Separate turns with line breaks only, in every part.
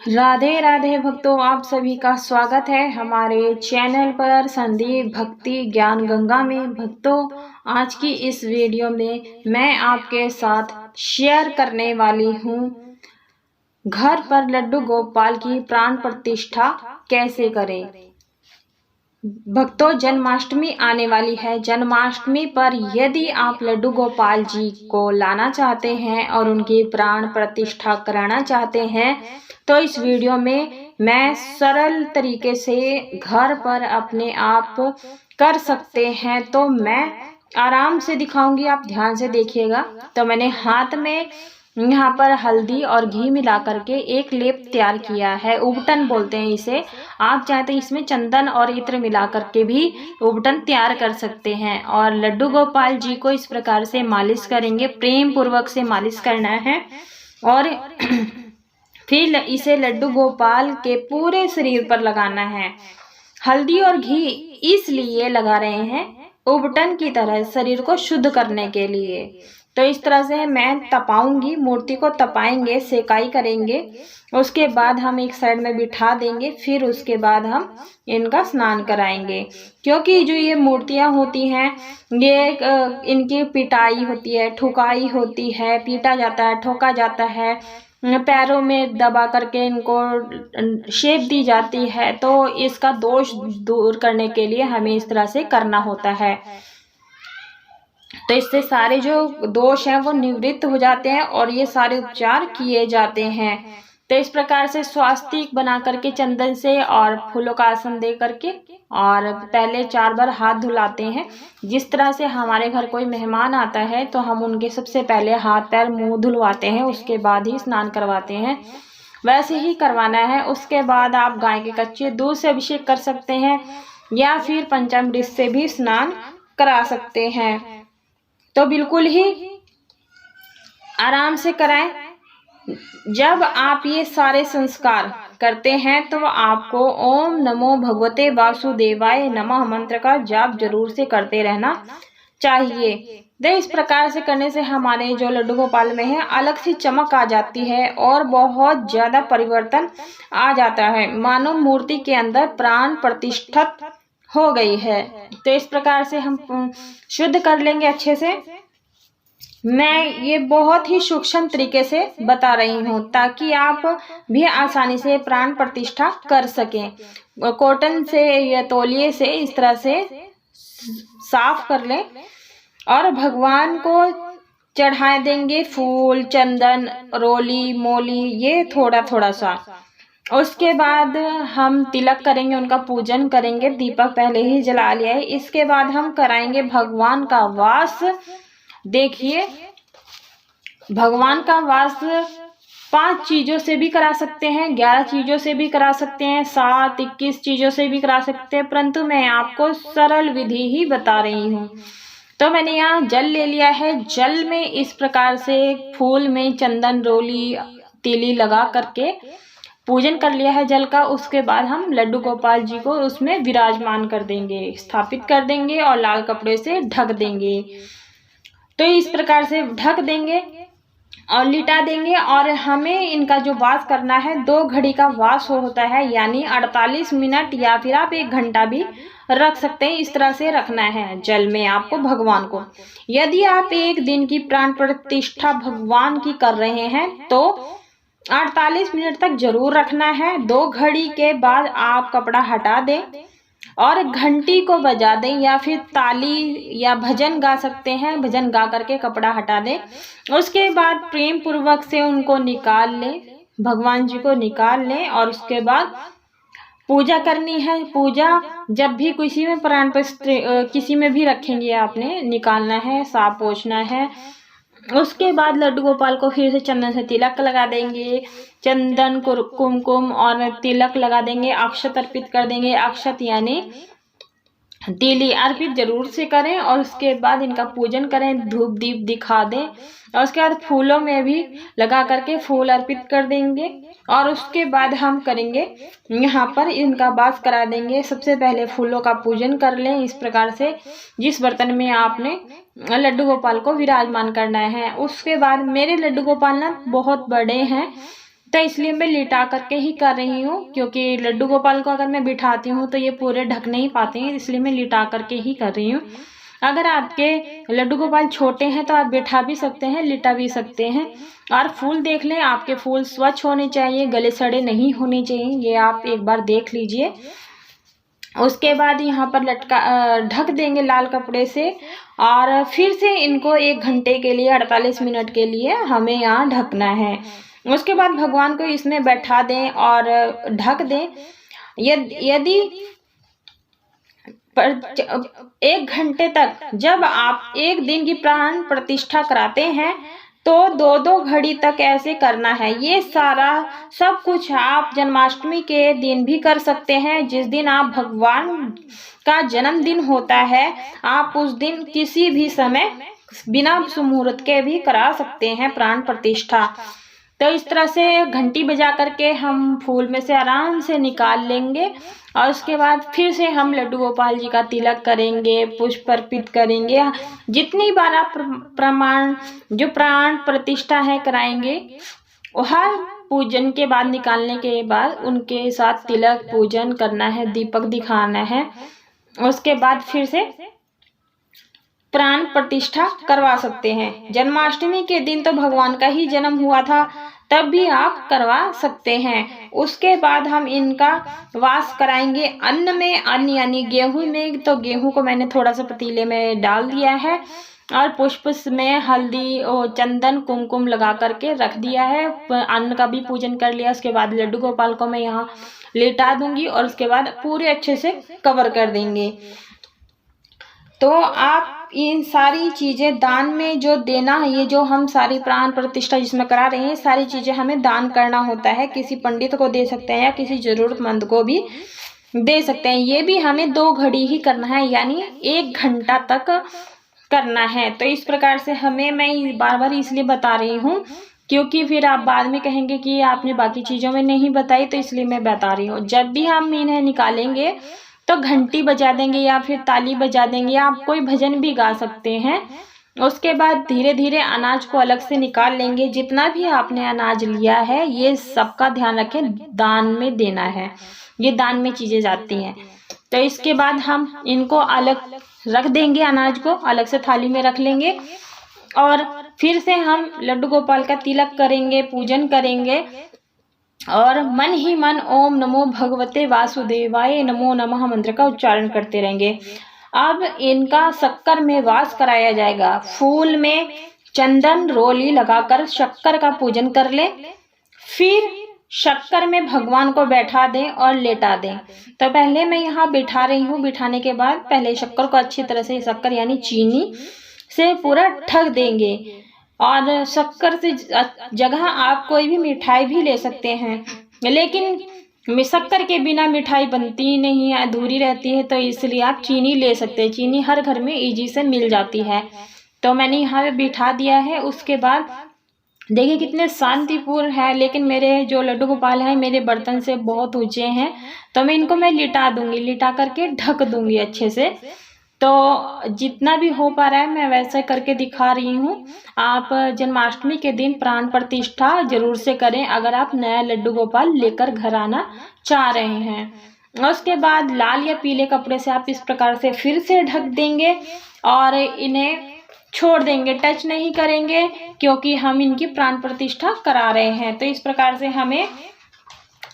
राधे राधे भक्तों, आप सभी का स्वागत है हमारे चैनल पर संदीप भक्ति ज्ञान गंगा में। भक्तों, आज की इस वीडियो में मैं आपके साथ शेयर करने वाली हूँ घर पर लड्डू गोपाल की प्राण प्रतिष्ठा कैसे करें। भक्तों, जन्माष्टमी आने वाली है। जन्माष्टमी पर यदि आप लड्डू गोपाल जी को लाना चाहते हैं और उनकी प्राण प्रतिष्ठा कराना चाहते हैं तो इस वीडियो में मैं सरल तरीके से घर पर अपने आप कर सकते हैं तो मैं आराम से दिखाऊंगी, आप ध्यान से देखिएगा। तो मैंने हाथ में यहाँ पर हल्दी और घी मिला करके एक लेप तैयार किया है, उबटन बोलते हैं इसे। आप चाहे तो इसमें चंदन और इत्र मिला करके भी उबटन तैयार कर सकते हैं। और लड्डू गोपाल जी को इस प्रकार से मालिश करेंगे, प्रेम पूर्वक से मालिश करना है। और फिर इसे लड्डू गोपाल के पूरे शरीर पर लगाना है। हल्दी और घी इसलिए लगा रहे हैं उबटन की तरह, शरीर को शुद्ध करने के लिए। तो इस तरह से मैं तपाऊंगी, मूर्ति को तपाएंगे, सेकाई करेंगे। उसके बाद हम एक साइड में बिठा देंगे, फिर उसके बाद हम इनका स्नान कराएंगे। क्योंकि जो ये मूर्तियां होती हैं ये इनकी पिटाई होती है, ठुकाई होती है, पीटा जाता है, ठोका जाता है, पैरों में दबा करके इनको शेप दी जाती है। तो इसका दोष दूर करने के लिए हमें इस तरह से करना होता है। तो इससे सारे जो दोष हैं वो निवृत्त हो जाते हैं और ये सारे उपचार किए जाते हैं। तो इस प्रकार से स्वास्तिक बना करके चंदन से और फूलों का आसन दे करके और पहले 4 बार हाथ धुलाते हैं। जिस तरह से हमारे घर कोई मेहमान आता है तो हम उनके सबसे पहले हाथ पैर मुंह धुलवाते हैं, उसके बाद ही स्नान करवाते हैं, वैसे ही करवाना है। उसके बाद आप गाय के कच्चे दूध से अभिषेक कर सकते हैं या फिर पंचामृत से भी स्नान करा सकते हैं। तो बिल्कुल ही आराम से कराएं। जब आप ये सारे संस्कार करते हैं तो आपको ओम नमो भगवते वासुदेवाय नमः मंत्र का जाप जरूर से करते रहना चाहिए। तो इस प्रकार से करने से हमारे जो लड्डू गोपाल में है अलग सी चमक आ जाती है और बहुत ज्यादा परिवर्तन आ जाता है, मानो मूर्ति के अंदर प्राण प्रतिष्ठित हो गई है। तो इस प्रकार से हम शुद्ध कर लेंगे अच्छे से। मैं ये बहुत ही सूक्ष्म तरीके से बता रही हूँ ताकि आप भी आसानी से प्राण प्रतिष्ठा कर सकें। कॉटन से या तौलिए से इस तरह से साफ कर लें और भगवान को चढ़ा देंगे फूल, चंदन, रोली, मोली, ये थोड़ा थोड़ा सा। उसके बाद हम तिलक करेंगे, उनका पूजन करेंगे, दीपक पहले ही जला लिया है। इसके बाद हम कराएंगे भगवान का वास। देखिए, भगवान का वास 5 चीजों से भी करा सकते हैं, 11 चीजों से भी करा सकते हैं, 7, 21 चीजों से भी करा सकते हैं, परंतु मैं आपको सरल विधि ही बता रही हूँ। तो मैंने यहाँ जल ले लिया है। जल में इस प्रकार से फूल में चंदन, रोली, तीली लगा करके पूजन कर लिया है जल का। उसके बाद हम लड्डू गोपाल जी को उसमें विराजमान कर देंगे, स्थापित कर देंगे और लाल कपड़े से ढक देंगे। तो इस प्रकार से ढक देंगे और लिटा देंगे। और हमें इनका जो वास करना है 2 घड़ी का वास होता है, यानी 48 मिनट या फिर आप 1 घंटा भी रख सकते हैं। इस तरह से रखना है जल में आपको भगवान को। यदि आप 1 दिन की प्राण प्रतिष्ठा भगवान की कर रहे हैं तो 48 मिनट तक जरूर रखना है। 2 घड़ी के बाद आप कपड़ा हटा दें और घंटी को बजा दें या फिर ताली या भजन गा सकते हैं, भजन गा करके कपड़ा हटा दें। उसके बाद प्रेम पूर्वक से उनको निकाल लें, भगवान जी को निकाल लें और उसके बाद पूजा करनी है। पूजा जब भी किसी में प्राण प्रतिष्ठा किसी में भी रखेंगे आपने निकालना है, साफ पोंछना है। उसके बाद लड्डू गोपाल को फिर से चंदन से तिलक लगा देंगे, चंदन कुमकुम और तिलक लगा देंगे, अक्षत अर्पित कर देंगे। अक्षत यानी तीली अर्पित जरूर से करें और उसके बाद इनका पूजन करें, धूप दीप दिखा दें और उसके बाद फूलों में भी लगा करके फूल अर्पित कर देंगे। और उसके बाद हम करेंगे यहाँ पर इनका वास करा देंगे। सबसे पहले फूलों का पूजन कर लें इस प्रकार से, जिस बर्तन में आपने लड्डू गोपाल को विराजमान करना है। उसके बाद मेरे लड्डू गोपाल ना बहुत बड़े हैं तो इसलिए मैं लिटा करके ही कर रही हूँ, क्योंकि लड्डू गोपाल को अगर मैं बिठाती हूँ तो ये पूरे ढक नहीं पाते हैं, इसलिए मैं लिटा करके ही कर रही हूँ। अगर आपके लड्डू गोपाल छोटे हैं तो आप बिठा भी सकते हैं, लिटा भी सकते हैं। और फूल देख लें, आपके फूल स्वच्छ होने चाहिए, गले सड़े नहीं होने चाहिए, ये आप एक बार देख लीजिए। उसके बाद यहाँ पर ढक देंगे लाल कपड़े से, और फिर से इनको 1 घंटे के लिए 48 मिनट के लिए हमें यहाँ ढकना है। उसके बाद भगवान को इसमें बैठा दें और ढक दें। यदि 1 घंटे तक, जब आप 1 दिन की प्राण प्रतिष्ठा कराते हैं तो 2-2 घड़ी तक ऐसे करना है। ये सारा सब कुछ आप जन्माष्टमी के दिन भी कर सकते हैं, जिस दिन आप भगवान का जन्मदिन होता है। आप उस दिन किसी भी समय बिना मुहूर्त के भी करा सकते हैं प्राण प्रतिष्ठा। तो इस तरह से घंटी बजा करके हम फूल में से आराम से निकाल लेंगे, और उसके बाद फिर से हम लड्डू गोपाल जी का तिलक करेंगे, पुष्प अर्पित करेंगे। जितनी बार आप प्राण प्रतिष्ठा है कराएंगे, हर पूजन के बाद, निकालने के बाद उनके साथ तिलक पूजन करना है, दीपक दिखाना है। उसके बाद फिर से प्राण प्रतिष्ठा करवा सकते हैं। जन्माष्टमी के दिन तो भगवान का ही जन्म हुआ था, तब भी आप करवा सकते हैं। उसके बाद हम इनका वास कराएंगे अन्न में, अन्न यानी गेहूं में। तो गेहूं को मैंने थोड़ा सा पतीले में डाल दिया है, और पुष्प में हल्दी और चंदन कुमकुम लगा करके रख दिया है। अन्न का भी पूजन कर लिया। उसके बाद लड्डू गोपाल को मैं यहाँ लेटा दूंगी, और उसके बाद पूरे अच्छे से कवर कर देंगे। तो आप इन सारी चीज़ें दान में जो देना, ये जो हम सारी प्राण प्रतिष्ठा जिसमें करा रहे हैं, सारी चीज़ें हमें दान करना होता है। किसी पंडित को दे सकते हैं या किसी ज़रूरतमंद को भी दे सकते हैं। ये भी हमें 2 घड़ी ही करना है, यानी 1 घंटा तक करना है। तो इस प्रकार से मैं बार बार इसलिए बता रही हूँ, क्योंकि फिर आप बाद में कहेंगे कि आपने बाकी चीज़ों में नहीं बताई, तो इसलिए मैं बता रही हूँ। जब भी हम इन्हें निकालेंगे तो घंटी बजा देंगे या फिर ताली बजा देंगे, या आप कोई भजन भी गा सकते हैं। उसके बाद धीरे धीरे अनाज को अलग से निकाल लेंगे। जितना भी आपने अनाज लिया है, ये सबका ध्यान रखें, दान में देना है, ये दान में चीज़ें जाती हैं। तो इसके बाद हम इनको अलग रख देंगे, अनाज को अलग से थाली में रख लेंगे, और फिर से हम लड्डू गोपाल का तिलक करेंगे, पूजन करेंगे, और मन ही मन ओम नमो भगवते वासुदेवाय नमो नमः मंत्र का उच्चारण करते रहेंगे। अब इनका शक्कर में वास कराया जाएगा। फूल में चंदन रोली लगाकर शक्कर का पूजन कर ले, फिर शक्कर में भगवान को बैठा दें और लेटा दें। तो पहले मैं यहाँ बिठा रही हूँ। बिठाने के बाद पहले शक्कर को अच्छी तरह से, शक्कर यानी चीनी से पूरा ढक देंगे, और शक्कर से जगह आप कोई भी मिठाई भी ले सकते हैं, लेकिन शक्कर के बिना मिठाई बनती नहीं है, अधूरी रहती है। तो इसलिए आप चीनी ले सकते हैं। चीनी हर घर में इजी से मिल जाती है। तो मैंने यहाँ पे बिठा दिया है। उसके बाद देखिए कितने शांतिपूर्ण है, लेकिन मेरे जो लड्डू गोपाल हैं मेरे बर्तन से बहुत ऊंचे हैं, तो मैं लिटा दूंगी, लिटा करके ढक दूंगी अच्छे से। तो जितना भी हो पा रहा है मैं वैसे करके दिखा रही हूँ। आप जन्माष्टमी के दिन प्राण प्रतिष्ठा जरूर से करें, अगर आप नया लड्डू गोपाल लेकर घर आना चाह रहे हैं। उसके बाद लाल या पीले कपड़े से आप इस प्रकार से फिर से ढक देंगे, और इन्हें छोड़ देंगे, टच नहीं करेंगे, क्योंकि हम इनकी प्राण प्रतिष्ठा करा रहे हैं। तो इस प्रकार से हमें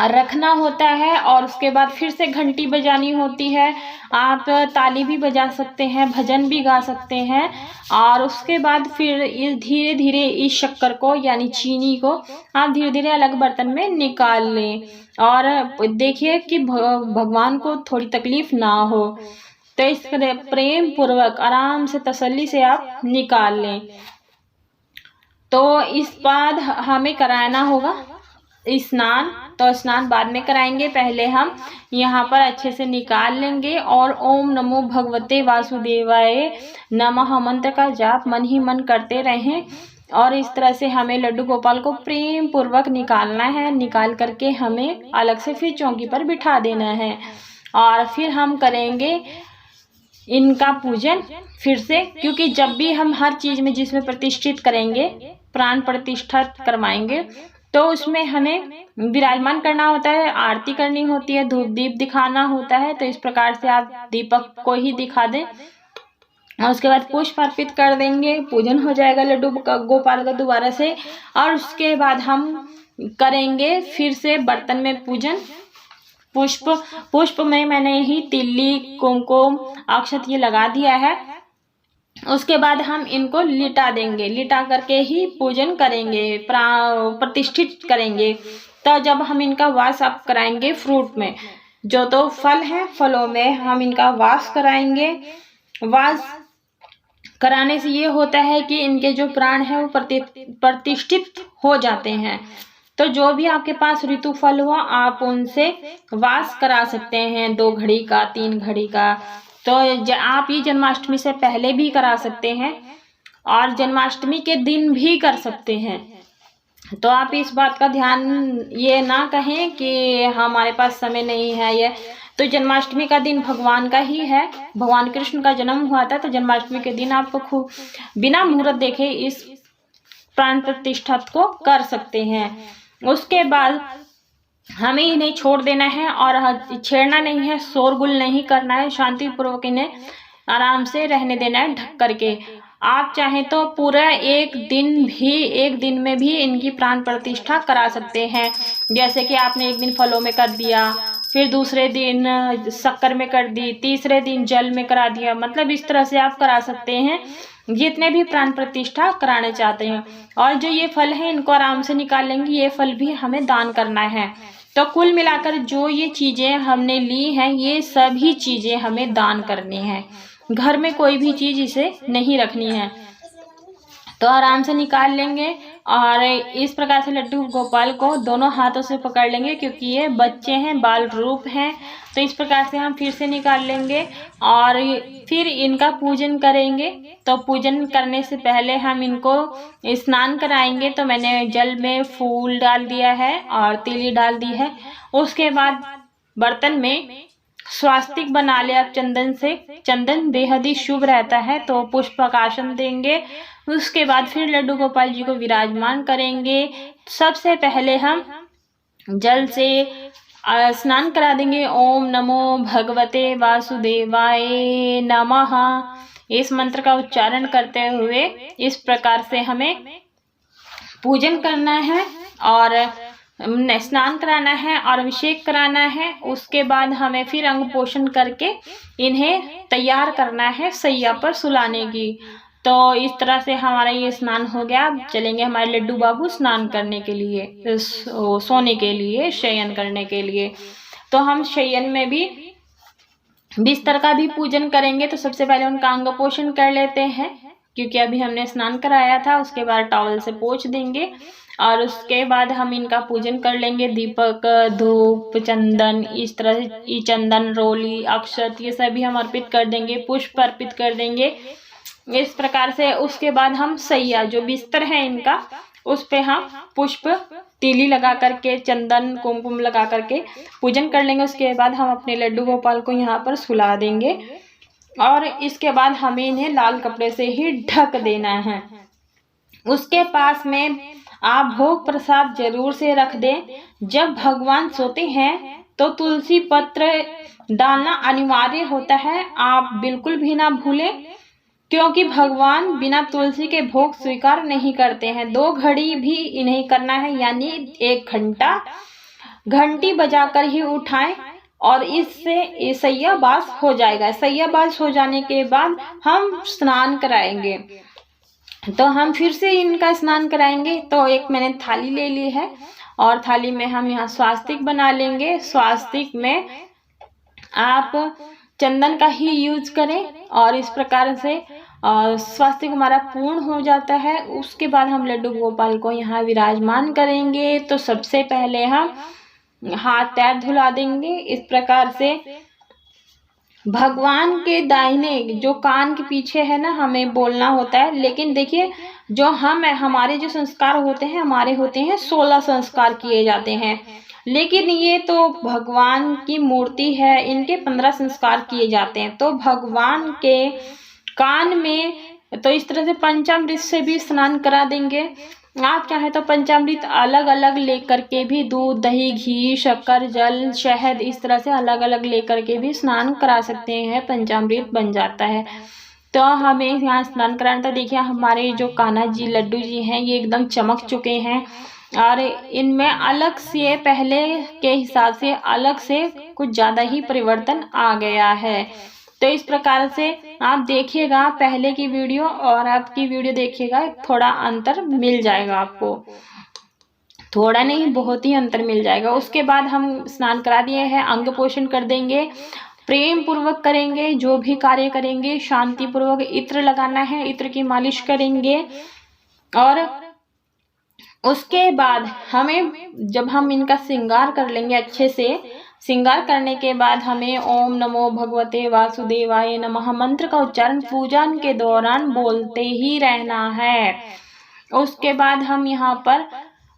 रखना होता है। और उसके बाद फिर से घंटी बजानी होती है। आप ताली भी बजा सकते हैं, भजन भी गा सकते हैं, और उसके बाद फिर धीरे धीरे इस शक्कर को यानी चीनी को आप धीरे धीरे अलग बर्तन में निकाल लें, और देखिए कि भगवान को थोड़ी तकलीफ ना हो। तो इस प्रेम पूर्वक आराम से तसल्ली से आप निकाल लें। तो इस बाद हमें कराना होगा स्नान। तो स्नान बाद में कराएंगे, पहले हम यहाँ पर अच्छे से निकाल लेंगे, और ओम नमो भगवते वासुदेवाय नमः मंत्र का जाप मन ही मन करते रहें। और इस तरह से हमें लड्डू गोपाल को प्रेम पूर्वक निकालना है। निकाल करके हमें अलग से फिर चौकी पर बिठा देना है, और फिर हम करेंगे इनका पूजन फिर से, क्योंकि जब भी हम हर चीज़ में जिसमें प्रतिष्ठित करेंगे, प्राण प्रतिष्ठा करवाएंगे, तो उसमें हमें विराजमान करना होता है, आरती करनी होती है, धूप दीप दिखाना होता है। तो इस प्रकार से आप दीपक को ही दिखा दें और उसके बाद पुष्प अर्पित कर देंगे, पूजन हो जाएगा लड्डू गोपाल का दोबारा से। और उसके बाद हम करेंगे फिर से बर्तन में पूजन। पुष्प में मैंने ही तिल्ली, कुमकुम, अक्षत ये लगा दिया है। उसके बाद हम इनको लिटा देंगे, लिटा करके ही पूजन करेंगे, प्रतिष्ठित करेंगे। तो जब हम इनका वास आप कराएंगे फ्रूट में, जो तो फल है, फलों में हम इनका वास कराएंगे। वास कराने से ये होता है कि इनके जो प्राण है वो प्रतिष्ठित हो जाते हैं। तो जो भी आपके पास ऋतु फल हुआ आप उनसे वास करा सकते हैं, 2 घड़ी का, 3 घड़ी का। तो आप ये जन्माष्टमी से पहले भी करा सकते हैं और जन्माष्टमी के दिन भी कर सकते हैं। तो आप इस बात का ध्यान ये ना कहें कि हमारे पास समय नहीं है। ये तो जन्माष्टमी का दिन भगवान का ही है, भगवान कृष्ण का जन्म हुआ था। तो जन्माष्टमी के दिन आप खूब बिना मुहूर्त देखे इस प्राण प्रतिष्ठा को कर सकते हैं। उसके बाद हमें इन्हें छोड़ देना है और छेड़ना नहीं है, शोरगुल नहीं करना है, शांतिपूर्वक इन्हें आराम से रहने देना है ढक करके। आप चाहें तो पूरा एक दिन में भी इनकी प्राण प्रतिष्ठा करा सकते हैं। जैसे कि आपने एक दिन फलों में कर दिया, फिर दूसरे दिन शक्कर में कर दी, तीसरे दिन जल में करा दिया। मतलब इस तरह से आप करा सकते हैं जितने भी प्राण प्रतिष्ठा कराने चाहते हैं। और जो ये फल है इनको आराम से निकाल लेंगे, ये फल भी हमें दान करना है। तो कुल मिलाकर जो ये चीज़ें हमने ली हैं ये सभी चीज़ें हमें दान करनी है। घर में कोई भी चीज़ इसे नहीं रखनी है। तो आराम से निकाल लेंगे और इस प्रकार से लड्डू गोपाल को दोनों हाथों से पकड़ लेंगे, क्योंकि ये बच्चे हैं, बाल रूप हैं। तो इस प्रकार से हम फिर से निकाल लेंगे और फिर इनका पूजन करेंगे। तो पूजन करने से पहले हम इनको स्नान कराएंगे। तो मैंने जल में फूल डाल दिया है और तिली डाल दी है। उसके बाद बर्तन में स्वास्तिक बना ले आप चंदन से, चंदन बेहद ही शुभ रहता है। तो पुष्पाकाशन देंगे। उसके बाद फिर लड्डू गोपाल जी को विराजमान करेंगे। सबसे पहले हम जल से स्नान करा देंगे। ओम नमो भगवते वासुदेवाय नमः, इस मंत्र का उच्चारण करते हुए इस प्रकार से हमें पूजन करना है और स्नान कराना है और अभिषेक कराना है। उसके बाद हमें फिर अंग पोषण करके इन्हें तैयार करना है सैया पर सुलाने की। तो इस तरह से हमारा ये स्नान हो गया। अब चलेंगे हमारे लड्डू बाबू स्नान करने के लिए, सोने के लिए, शयन करने के लिए। तो हम शयन में भी बिस्तर का भी पूजन करेंगे। तो सबसे पहले उनका अंग पोषण कर लेते हैं, क्योंकि अभी हमने स्नान कराया था। उसके बाद टॉवल से पोंछ देंगे और उसके बाद हम इनका पूजन कर लेंगे। दीपक, धूप, चंदन, इस तरह से चंदन, रोली, अक्षत ये सभी हम अर्पित कर देंगे, पुष्प अर्पित कर देंगे इस प्रकार से। उसके बाद हम सैया जो बिस्तर है इनका, उस पे हम पुष्प, तीली लगा करके, चंदन, कुमकुम लगा करके पूजन कर लेंगे। उसके बाद हम अपने लड्डू गोपाल को यहाँ पर सुला देंगे और इसके बाद हमें इन्हें लाल कपड़े से ही ढक देना है। उसके पास में आप भोग प्रसाद जरूर से रख दें। जब भगवान सोते हैं तो तुलसी पत्र डालना अनिवार्य होता है, आप बिल्कुल भी ना भूलें, क्योंकि भगवान बिना तुलसी के भोग स्वीकार नहीं करते हैं। 2 घड़ी भी इन्हें करना है, यानी 1 घंटा घंटी बजाकर ही उठाएं और इससे सैयाबास हो जाएगा। सैयाबास हो जाने के बाद हम स्नान कराएंगे। तो हम फिर से इनका स्नान कराएंगे। तो एक मैंने थाली ले ली है और थाली में हम यहाँ स्वास्तिक बना लेंगे। स्वास्तिक में आप चंदन का ही यूज करें और इस प्रकार से स्वास्तिक हमारा पूर्ण हो जाता है। उसके बाद हम लड्डू गोपाल को यहाँ विराजमान करेंगे। तो सबसे पहले हम हाथ पैर धुला देंगे। इस प्रकार से भगवान के दाहिने जो कान के पीछे है ना, हमें बोलना होता है। लेकिन देखिए जो हमारे जो संस्कार होते हैं, हमारे होते हैं 16 संस्कार किए जाते हैं, लेकिन ये तो भगवान की मूर्ति है, इनके 15 संस्कार किए जाते हैं। तो भगवान के कान में तो इस तरह से पंचामृत से भी स्नान करा देंगे। आप चाहे तो पंचामृत अलग अलग लेकर के भी दूध, दही, घी, शक्कर, जल, शहद इस तरह से अलग अलग लेकर के भी स्नान करा सकते हैं, पंचामृत बन जाता है। तो हमें यहाँ स्नान कराना था। देखिए हमारे जो कान्हा जी लड्डू जी हैं ये एकदम चमक चुके हैं और इनमें अलग से पहले के हिसाब से अलग से कुछ ज़्यादा ही परिवर्तन आ गया है। तो इस प्रकार से आप देखिएगा पहले की वीडियो और अब की वीडियो देखिएगा, थोड़ा अंतर मिल जाएगा आपको, थोड़ा नहीं बहुत ही अंतर मिल जाएगा। उसके बाद हम स्नान करा दिए हैं, अंग पोषण कर देंगे, प्रेम पूर्वक करेंगे, जो भी कार्य करेंगे शांति पूर्वक। इत्र लगाना है, इत्र की मालिश करेंगे और उसके बाद हमें जब हम इनका श्रृंगार कर लेंगे अच्छे से, श्रृंगार करने के बाद हमें ओम नमो भगवते वासुदेवाय नमः मंत्र का उच्चारण पूजन के दौरान बोलते ही रहना है। उसके बाद हम यहाँ पर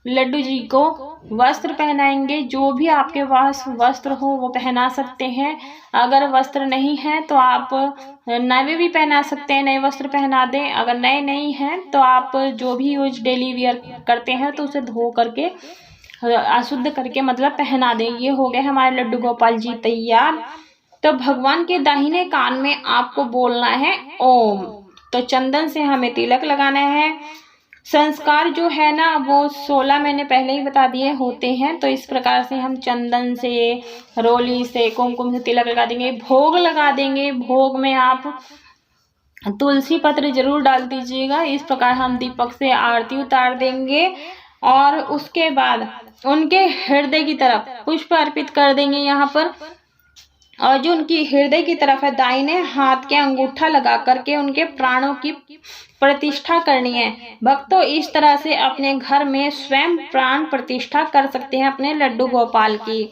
लड्डू जी को वस्त्र पहनाएंगे, जो भी आपके पास वस्त्र हो वो पहना सकते हैं। अगर वस्त्र नहीं है तो आप नए भी पहना सकते हैं, नए वस्त्र पहना दें। अगर नए नहीं हैं तो आप जो भी यूज डेली वियर करते हैं तो उसे धो करके अशुद्ध करके मतलब पहना दें। ये हो गए हमारे लड्डू गोपाल जी तैयार। तो भगवान के दाहिने कान में आपको बोलना है ओम। तो चंदन से हमें तिलक लगाना है। संस्कार जो है ना वो 16 मैंने पहले ही बता दिए होते हैं। तो इस प्रकार से हम चंदन से, रोली से, कुमकुम से तिलक लगा देंगे, भोग लगा देंगे। भोग में आप तुलसी पत्र जरूर डाल दीजिएगा। इस प्रकार हम दीपक से आरती उतार देंगे और उसके बाद उनके हृदय की तरफ पुष्प अर्पित कर देंगे यहाँ पर। और जो उनकी हृदय की तरफ है दाहिने हाथ के अंगूठा लगा करके उनके प्राणों की प्रतिष्ठा करनी है। भक्तों इस तरह से अपने घर में स्वयं प्राण प्रतिष्ठा कर सकते हैं अपने लड्डू गोपाल की।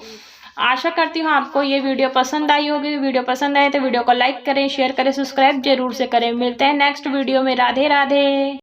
आशा करती हूँ आपको ये वीडियो पसंद आई होगी। वीडियो पसंद आए तो वीडियो को लाइक करें, शेयर करें, सब्सक्राइब जरूर से करें। मिलते हैं नेक्स्ट वीडियो में। राधे राधे।